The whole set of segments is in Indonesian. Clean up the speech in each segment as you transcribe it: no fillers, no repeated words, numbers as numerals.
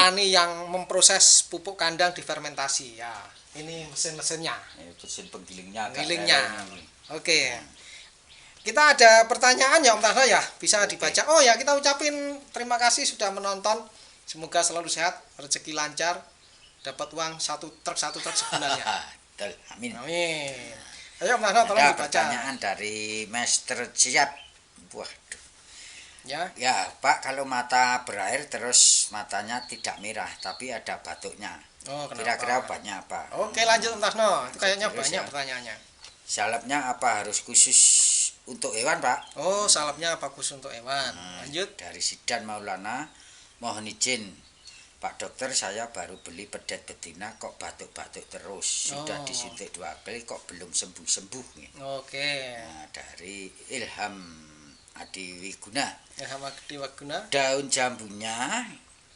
petani yang memproses pupuk kandang difermentasi ya. Ini mesin-mesinnya. Mesin penggilingnya. Penggilingnya. Oke. Kita ada pertanyaan ya Om Tarno ya, bisa dibaca. Oh ya, kita ucapin terima kasih sudah menonton. Semoga selalu sehat, rezeki lancar, dapat uang satu truk sebulan ya. Amin. Amin. Ayo Om Tarno tolong dibaca. Pertanyaan dari Master Siap. Waduh. Ya Pak, kalau mata berair terus matanya tidak merah tapi ada batuknya. Kira-kira obatnya apa? Oke, lanjut Om Tarno. Itu kayaknya banyak pertanyaannya. Salepnya apa harus khusus untuk hewan Pak? Oh, salepnya apa khusus untuk hewan? Lanjut. Dari Sidan Maulana, mohon izin Pak Dokter, saya baru beli pedet betina kok batuk-batuk terus. Sudah disuntik 2 kali kok belum sembuh-sembuh. Oke. Nah, dari Ilham Adiwiguna. Ilham Adiwiguna. Daun jambunya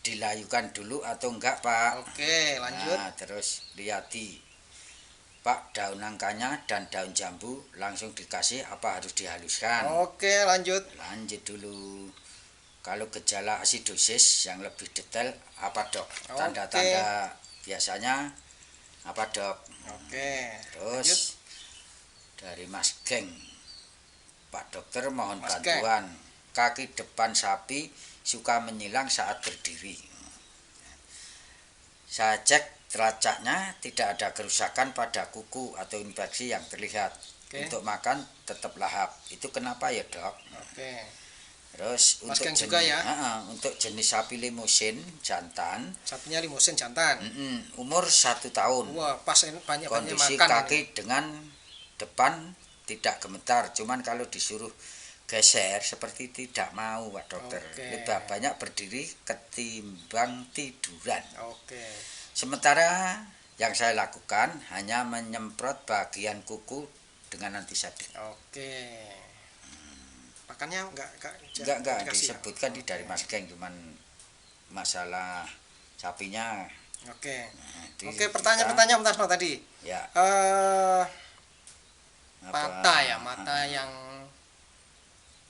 dilayukan dulu atau enggak Pak? Oke, lanjut. Nah, terus Riyadi, Pak, daun nangkanya dan daun jambu langsung dikasih apa harus dihaluskan? Oke, lanjut. Lanjut dulu. Kalau gejala asidosis yang lebih detail apa dok? Tanda-tanda biasanya apa dok? Oke. Terus lanjut. Dari Mas Geng, Pak Dokter mohon bantuan. Kaki depan sapi suka menyilang saat berdiri. Saya cek telacaknya tidak ada kerusakan pada kuku atau infeksi yang terlihat. Untuk makan tetap lahap. Itu kenapa ya dok? Oke. Terus untuk jenis, juga ya? Untuk jenis sapi limusin jantan. Sapinya limusin jantan. Umur 1 tahun. Wah, pas banyak kondisi makan. Kaki ini. Dengan depan tidak gemetar. Cuman kalau disuruh geser seperti tidak mau Pak Dokter. Lebih banyak berdiri ketimbang tiduran. Sementara yang saya lakukan hanya menyemprot bagian kuku dengan antiseptik. Makannya enggak disebutkan dari Mas Geng, cuman masalah sapinya. Oke, pertanyaan Om Tarno tadi. Ya. Mata ya,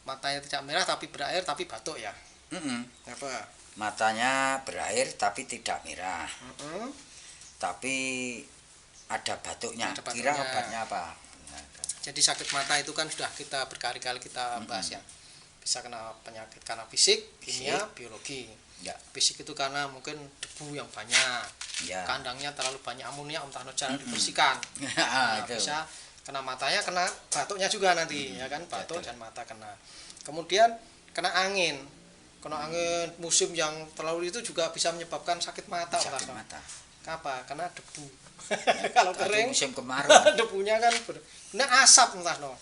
matanya tidak merah tapi berair tapi batuk ya. Apa? Matanya berair tapi tidak merah. Tapi ada batuknya. Kira obatnya apa? Jadi sakit mata itu kan sudah kita berkali-kali kita bahas ya. Bisa kena penyakit karena fisik, kimia, biologi. Ya. Fisik itu karena mungkin debu yang banyak. Ya. Kandangnya terlalu banyak amonia, Om Tarno jarang dibersihkan. Bisa kena matanya, kena batuknya juga nanti ya kan, batuk dan mata kena. Kemudian kena angin musim yang terlalu itu juga bisa menyebabkan sakit mata. Kenapa? Karena debu. Kalau kering musim kemarau debunya kan asap entah no.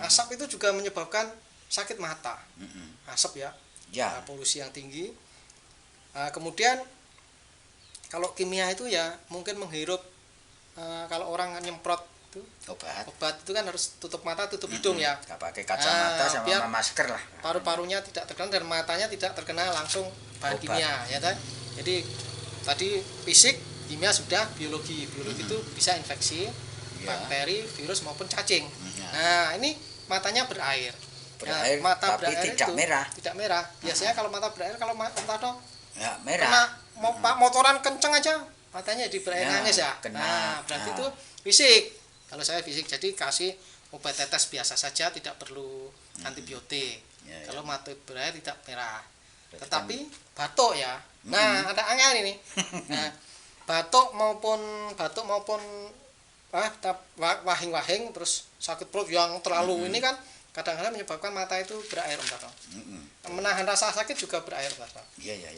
Asap itu juga menyebabkan sakit mata. Asap ya. Polusi yang tinggi. Kemudian kalau kimia itu ya mungkin menghirup, kalau orang nyemprot itu obat itu kan harus tutup mata tutup hidung ya, nggak pakai kacamata sama masker lah, paru-parunya tidak terkena dan matanya tidak terkena langsung bahan kimia ya kan. Jadi tadi fisik, kimia sudah, biologi itu bisa infeksi bakteri, virus maupun cacing. Nah ini matanya berair, mata tapi berair tidak itu merah. Tidak merah. Biasanya kalau mata berair, kalau mata dong ya, merah. Kena motoran kenceng aja matanya di berair nangis ya. Nah berarti itu fisik. Kalau saya fisik, jadi kasih obat tetes biasa saja, tidak perlu antibiotik. Kalau mata berair tidak merah. Tetapi batuk ya. Nah ada angin ini. Nah batuk maupun wahing-wahing terus sakit perut yang terlalu ini kan kadang-kadang menyebabkan mata itu berair, Om Tarno. Menahan rasa sakit juga berair, Om Tarno.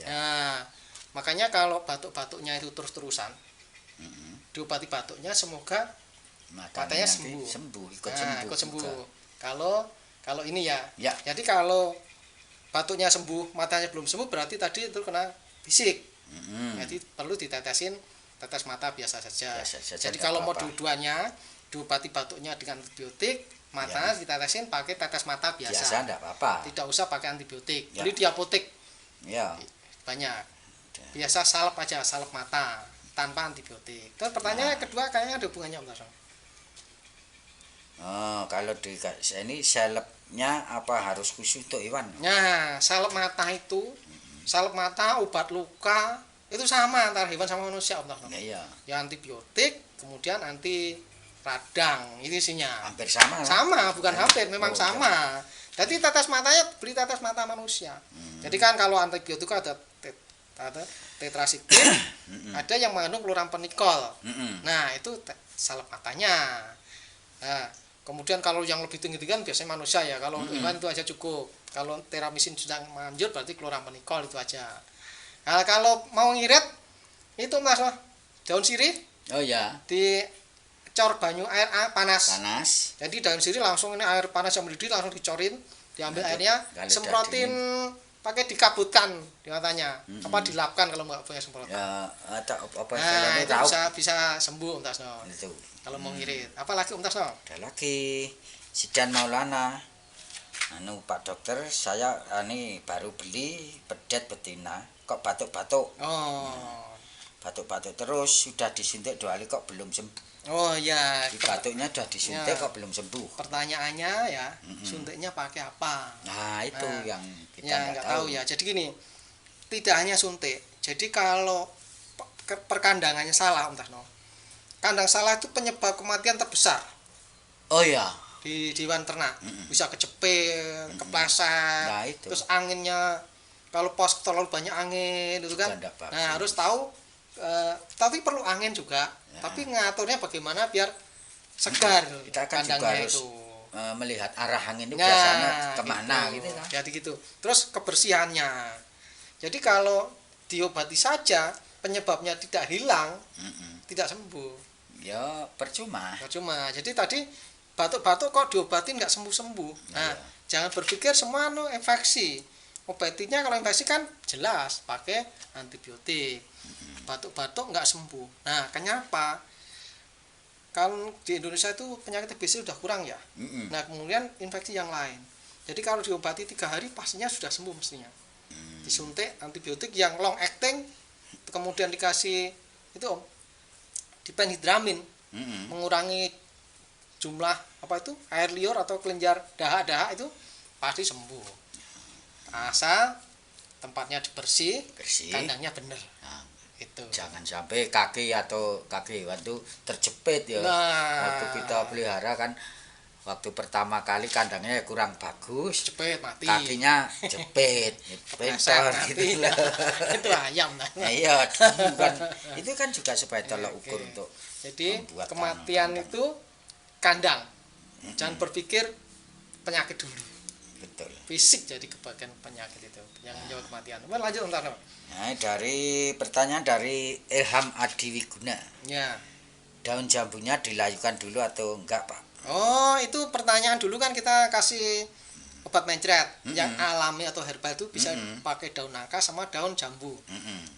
Nah, makanya kalau batuk-batuknya itu terus-terusan, diobati batuknya, semoga matanya ikut sembuh. Kalau ini ya. Jadi kalau batuknya sembuh, matanya belum sembuh, berarti tadi itu kena fisik. Jadi perlu ditetesin tetes mata biasa saja. Jadi kalau mau dua-duanya, diobati batuknya dengan antibiotik, mata ditetesin pakai tetes mata biasa. Enggak apa-apa. Tidak usah pakai antibiotik. Beli di apotek. Banyak. Biasa salep aja, salep mata tanpa antibiotik. Terus pertanyaan kedua kayaknya ada hubungannya, Om Tarno. Kalau di ini salepnya apa harus khusus untuk hewan? Nah, salep mata itu, salep mata obat luka Itu sama antara hewan sama manusia, Om Tarno. Iya. Ya antibiotik, kemudian anti radang, ini isinya. Hampir sama. Sama, bukan hampir, memang sama. Jadi tetes matanya beli tetes mata manusia. Jadi kan kalau antibiotik ada tetrasiklik, ada yang mengandung chloramphenicol. Nah, itu salep matanya. Nah, kemudian kalau yang lebih tinggi kan biasanya manusia ya. Kalau hewan itu aja cukup. Kalau teramisin sudah manjur berarti chloramphenicol itu aja. Nah, kalau mau ngirit itu Mas, daun sirih. Oh ya. Dicor banyu air panas. Jadi daun sirih langsung ini air panas yang mendidih langsung dicorin, diambil airnya, semprotin pakai dikabutkan di matanya. Apa dilapkan kalau nggak punya semprotan. Ya, atau apa itu bisa sembuh Om Tasno. Itu. Kalau mau ngirit. Apalagi Om Tasno? Ada lagi Sidan Maulana. Pak dokter, saya ini baru beli pedet betina, kok batuk-batuk. Batuk-batuk terus, sudah disuntik 2 kali kok belum sembuh. Oh ya. Batuknya sudah disuntik kok belum sembuh. Pertanyaannya ya, suntiknya pakai apa? Nah, itu yang kita nggak tahu ya. Jadi gini, tidak hanya suntik. Jadi kalau perkandangannya salah Om Tasno. Kandang salah itu penyebab kematian terbesar. Oh ya. Di hewan ternak bisa kecepet, kepleset, terus anginnya kalau pos terlalu banyak angin itu kan. Nah, harus tahu tapi perlu angin juga, tapi ngaturnya bagaimana biar segar kita kan juga harus melihat arah angin itu biasanya kemana gitu kan. Jadi gitu. Terus kebersihannya. Jadi kalau diobati saja penyebabnya tidak hilang, tidak sembuh. Ya percuma. Jadi tadi batuk-batuk kok diobatin nggak sembuh-sembuh. Nah, jangan berpikir semua infeksi. Obatinya kalau infeksi kan jelas pakai antibiotik. Batuk-batuk nggak sembuh. Nah, kenapa? Kalau di Indonesia itu penyakit TBC sudah kurang ya. Nah, kemudian infeksi yang lain. Jadi kalau diobati 3 hari pastinya sudah sembuh mestinya. Disuntik antibiotik yang long acting, kemudian dikasih itu Om, diphenhidramin, mengurangi jumlah air liur atau kelenjar dahak-dahak itu pasti sembuh. Asal tempatnya bersih, kandangnya benar. Nah, itu. Jangan sampai kaki hewan itu terjepit ya. Waktu kita pelihara kan waktu pertama kali kandangnya kurang bagus, jepit mati. Kakinya jepit, pentor gitu lah. Itu ayam nah. Iya, bukan. Itu kan juga supaya tolak ukur untuk. Jadi kematian itu kandang. Jangan berpikir penyakit dulu. Betul. Fisik jadi kebagian penyakit itu yang menyebabkan kematian. Lanjut Om Tarno. Nah, dari pertanyaan dari Ilham Adiwiguna. Ya. Daun jambunya dilayukan dulu atau enggak, Pak? Oh, itu pertanyaan dulu kan kita kasih obat mencret yang alami atau herbal itu bisa pakai daun nangka sama daun jambu.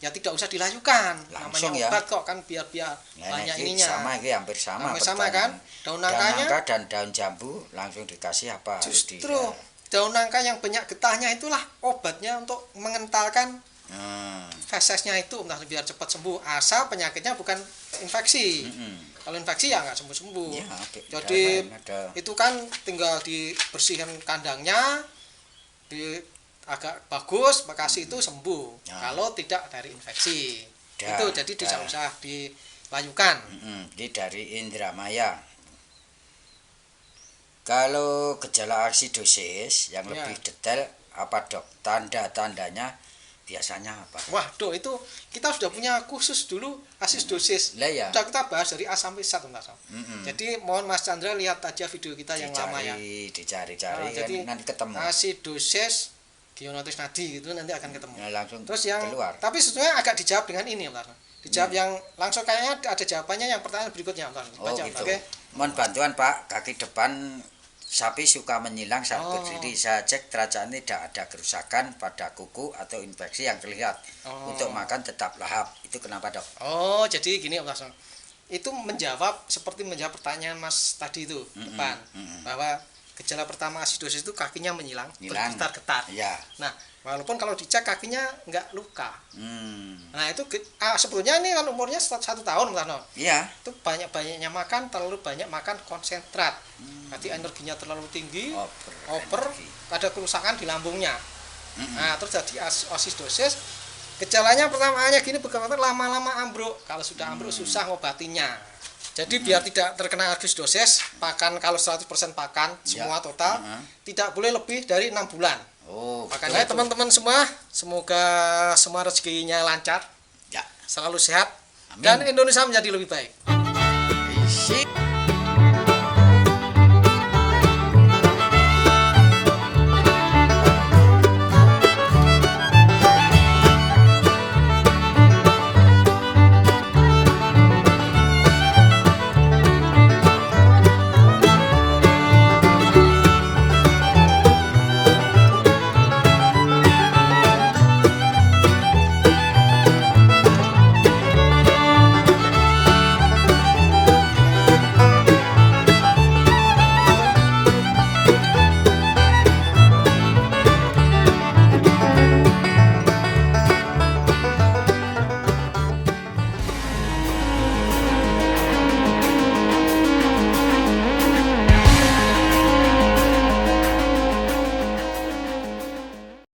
Ya tidak usah dilayukan. Langsung namanya obat kok kan biar banyak ininya. Sama ini hampir sama. Sama kan? Daun nangka dan daun jambu langsung dikasih apa? Justru daun nangka yang banyak getahnya itulah obatnya untuk mengentalkan fesesnya itu biar cepat sembuh. Asal penyakitnya bukan infeksi. Kalau infeksi ya nggak sembuh-sembuh. Ya, jadi itu kan tinggal dibersihkan kandangnya, agak bagus, makasih itu sembuh. Kalau tidak dari infeksi. Itu jadi tidak usah dilayukan. Ini dari Indramaya. Kalau gejala asidosis yang lebih detail apa dok? Tanda-tandanya biasanya apa? Waduh, itu kita sudah punya khusus dulu asidosis. Sudah kita bahas dari A sampai Z. Jadi mohon Mas Chandra lihat aja video kita yang lama ya. Dicari-cari jadi nanti ketemu. Asidosis Gionotis nadi itu nanti akan ketemu. Langsung terus yang keluar. Tapi sebetulnya agak dijawab dengan ini Om Tarno. Dijawab yang langsung kayaknya ada jawabannya yang pertanyaan berikutnya Om Tarno. Baca, gitu. Oke. Mohon bantuan Pak, kaki depan sapi suka menyilang saat berdiri. Saya cek teracaan tidak ada kerusakan pada kuku atau infeksi yang terlihat. Untuk makan tetap lahap. Itu kenapa dok? Oh, jadi gini Om Tarno. Itu seperti menjawab pertanyaan Mas tadi itu depan bahwa gejala pertama asidosis itu kakinya menyilang, bergetar-getar. Ya. Nah, walaupun kalau dicek kakinya nggak luka. Nah itu sebetulnya ini kan umurnya 1 tahun Mas Tarno. Iya. Itu banyak-banyaknya makan, terlalu banyak makan konsentrat. Nanti energinya terlalu tinggi, over, ada kerusakan di lambungnya. Nah terus jadi asidosis Gejalanya pertamanya gini beberapa lama-lama ambruk. Kalau sudah ambruk susah ngobatinya. Jadi biar tidak terkena agidosis, pakan kalau 100% pakan semua total tidak boleh lebih dari 6 bulan. Makanya teman-teman semua semoga semua rezekinya lancar. Ya, selalu sehat. Amin. Dan Indonesia menjadi lebih baik.